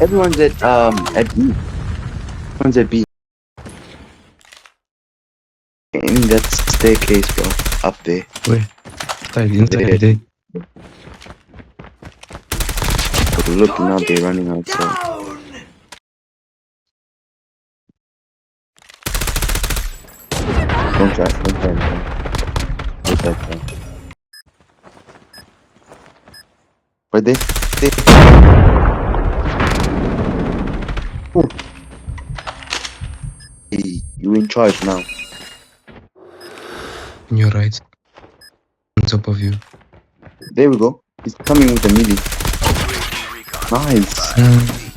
Everyone's at B. Everyone's at B. In that staircase, bro. Up there. Where? Inside. But look, now they're running outside. Don't try. Right there. Oh. Hey, you in charge now. On your right. On top of you. There we go. He's coming with a melee. Nice.